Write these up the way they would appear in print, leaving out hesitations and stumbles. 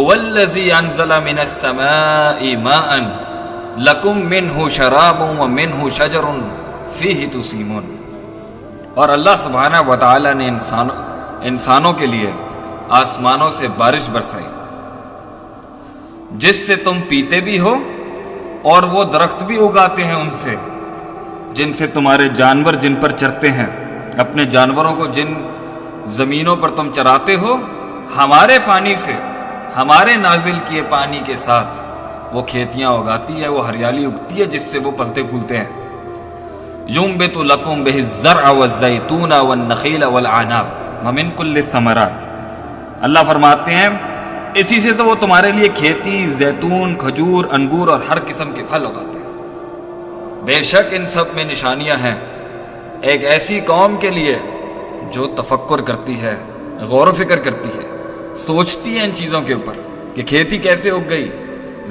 هو الذی انزل من السماء ماء لکم منہ شراب ومنہ شجر فیہ تسیمون. اور اللہ سبحانہ و تعالی نے انسانوں کے لیے آسمانوں سے بارش برسائی جس سے تم پیتے بھی ہو، اور وہ درخت بھی اگاتے ہیں ان سے جن سے تمہارے جانور جن پر چرتے ہیں. اپنے جانوروں کو جن زمینوں پر تم چراتے ہو، ہمارے پانی سے، ہمارے نازل کیے پانی کے ساتھ وہ کھیتیاں اگاتی ہے، وہ ہریالی اگتی ہے جس سے وہ پلتے پھولتے ہیں. ينبت لكم به الزرع والزيتون والنخيل والعناب ومن كل الثمرات. اللہ فرماتے ہیں اسی سے تو وہ تمہارے لیے کھیتی، زیتون، کھجور، انگور اور ہر قسم کے پھل اگاتے ہیں. بے شک ان سب میں نشانیاں ہیں ایک ایسی قوم کے لیے جو تفکر کرتی ہے، غور و فکر کرتی ہے، سوچتی ہے ان چیزوں کے اوپر کہ کھیتی کیسے اگ گئی،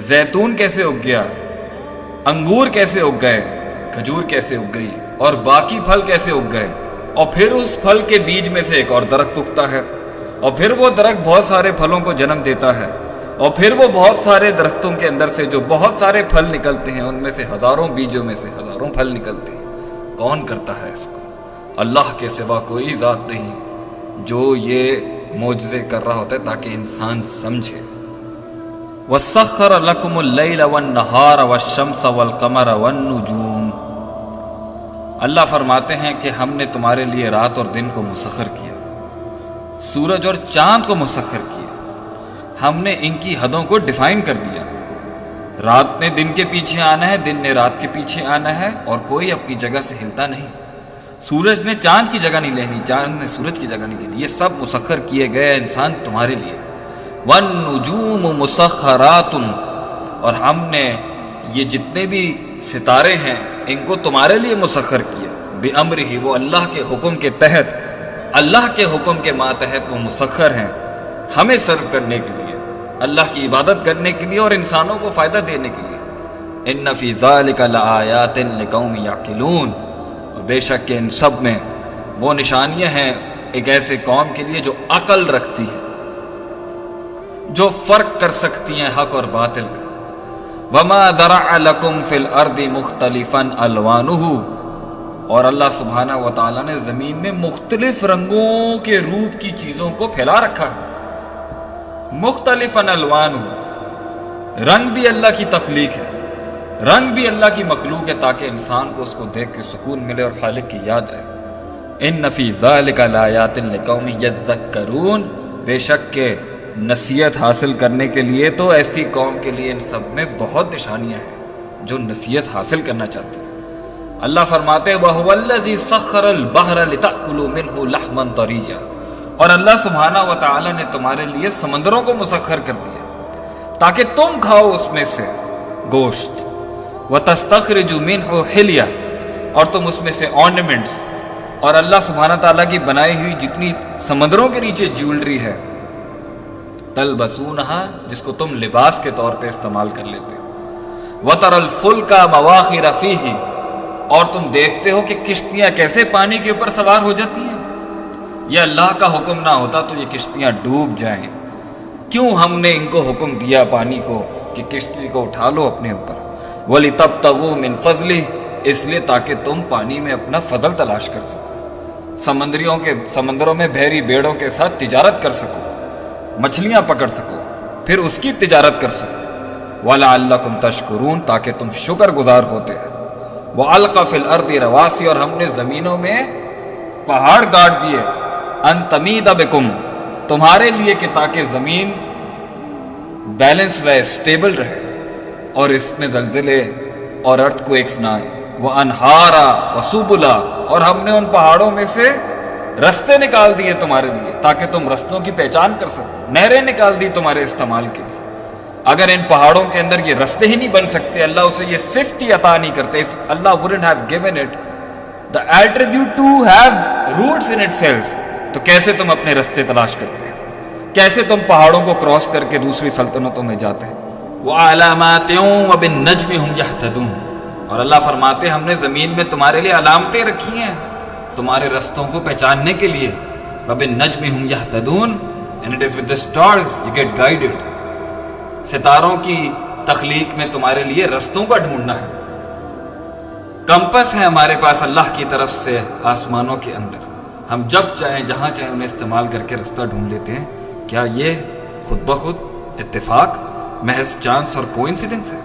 زیتون کیسے اگ گیا، انگور کیسے اگ گئے، کھجور کیسے اگ گئی، اور باقی پھل کیسے اگ گئے. اور پھر اس پھل کے بیج میں سے ایک اور درخت اگتا ہے، اور پھر وہ درخت بہت سارے پھلوں کو جنم دیتا ہے، اور پھر وہ بہت سارے درختوں کے اندر سے جو بہت سارے پھل نکلتے ہیں ان میں سے ہزاروں بیجوں میں سے ہزاروں پھل نکلتے ہیں. کون کرتا ہے اس کو؟ اللہ کے سوا کوئی ذات نہیں جو یہ معجزے کر رہا ہوتا ہے تاکہ انسان سمجھے. وَسَخَّرَ لَكُمُ اللَّيْلَ وَالنَّهَارَ وَالشَّمْسَ وَالْقَمَرَ وَالنُّجُومَ. اللہ فرماتے ہیں کہ ہم نے تمہارے لیے رات اور دن کو مسخر کیا، سورج اور چاند کو مسخر کیا. ہم نے ان کی حدوں کو ڈیفائن کر دیا. رات نے دن کے پیچھے آنا ہے، دن نے رات کے پیچھے آنا ہے، اور کوئی اپنی جگہ سے ہلتا نہیں. سورج نے چاند کی جگہ نہیں لینی، چاند نے سورج کی جگہ نہیں لینی. یہ سب مسخر کیے گئے انسان تمہارے لیے. وَالنُّجُومُ مُسَخَّرَاتٌ. اور ہم نے یہ جتنے بھی ستارے ہیں ان کو تمہارے لیے مسخر کیا. بِأَمْرِهِ. وہ اللہ کے حکم کے تحت، اللہ کے حکم کے ماتحت وہ مسخر ہیں ہمیں سرو کرنے کے لیے، اللہ کی عبادت کرنے کے لیے اور انسانوں کو فائدہ دینے کے لیے. ان فی ذلک لآیات لقوم یعقلون. اور بے شک کہ ان سب میں وہ نشانیاں ہیں ایک ایسے قوم کے لیے جو عقل رکھتی ہے، جو فرق کر سکتی ہیں حق اور باطل کا. وما ذرع لکم فی الارض مختلفا الوانہ. اور اللہ سبحانہ و تعالیٰ نے زمین میں مختلف رنگوں کے روپ کی چیزوں کو پھیلا رکھا ہے. مختلفاً الوان. رنگ بھی اللہ کی تخلیق ہے، رنگ بھی اللہ کی مخلوق ہے تاکہ انسان کو اس کو دیکھ کے سکون ملے اور خالق کی یاد آئے. ان فی ذلک لآیات لقوم یذکرون. بے شک کہ نصیحت حاصل کرنے کے لیے تو ایسی قوم کے لیے ان سب میں بہت نشانیاں ہیں جو نصیحت حاصل کرنا چاہتے ہیں. اللہ فرماتے ہیں وَهُوَ الَّذِي سَخَّرَ الْبَحْرَ لِتَأْكُلُوا مِنْهُ لَحْمًا طَرِيًّا. اور اللہ سبحانہ و تعالی نے تمہارے لیے سمندروں کو مسخر کر دیا تاکہ تم کھاؤ اس میں سے گوشت. وَتَسْتَخْرِجُوا مِنْهُ حِلْيَةً. اور تم اس میں سے آرنیمنٹس اور اللہ سبحانہ تعالیٰ کی بنائی ہوئی جتنی سمندروں کے نیچے جیولری ہے، تلبسونها، جس کو تم لباس کے طور پہ استعمال کر لیتے ہو. وَتَرَى الْفُلْكَ مَوَاخِرَ فِيهِ. اور تم دیکھتے ہو کہ کشتیاں کیسے پانی کے اوپر سوار ہو جاتی ہیں. یہ اللہ کا حکم نہ ہوتا تو یہ کشتیاں ڈوب جائیں. کیوں ہم نے ان کو حکم دیا پانی کو کہ کشتی کو اٹھا لو اپنے اوپر. وَلِتَبْتَغُوا مِنْ فَضْلِهِ. اس لیے تاکہ تم پانی میں اپنا فضل تلاش کر سکو، سمندروں میں بحری بیڑوں کے ساتھ تجارت کر سکو، مچھلیاں پکڑ سکو، پھر اس کی تجارت کر سکو. وَلَعَلَّكُمْ تَشْكُرُونَ. تاکہ تم شکر گزار ہوتے ہیں. وَأَلْقَى فِي الْأَرْضِ رَوَاسِيَ. اور ہم نے زمینوں میں پہاڑ گاڑ دیے. ان تمید بکم. تمہارے لیے کہ تاکہ زمین بیلنس رہے، سٹیبل رہے، اور اس میں زلزلے اور ارتھ کو ایک نہ آئے. وَأَنْهَارًا وَسُبُلًا. اور ہم نے ان پہاڑوں میں سے رستے نکال دیے تمہارے لیے تاکہ تم رستوں کی پہچان کر سکو. نہریں نکال دی تمہارے استعمال کے لیے. اگر ان پہاڑوں کے اندر یہ رستے ہی نہیں بن سکتے، اللہ اسے یہ صفت ہی عطا نہیں کرتے. اللہ wouldn't have given it the attribute to have roots in itself. تو کیسے تم اپنے رستے تلاش کرتے ہیں؟ کیسے تم پہاڑوں کو کراس کر کے دوسری سلطنتوں میں جاتے ہیں؟ وَعَلَامَاتٍ وَبِالنَّجْمِ هُمْ يَهْتَدُونَ. اور اللہ فرماتے ہیں ہم نے زمین میں تمہارے لیے علامتیں رکھی ہیں تمہارے رستوں کو پہچاننے کے لیے. وَبِالنَّجْمِ هُمْ يَهْتَدُونَ. And it is with the stars you get guided. ستاروں کی تخلیق میں تمہارے لیے رستوں کا ڈھونڈنا ہے. کمپس ہے ہمارے پاس اللہ کی طرف سے آسمانوں کے اندر. ہم جب چاہیں جہاں چاہیں انہیں استعمال کر کے رستہ ڈھونڈ لیتے ہیں. کیا یہ خود بخود اتفاق، محض چانس اور کوئنسیڈنس ہے؟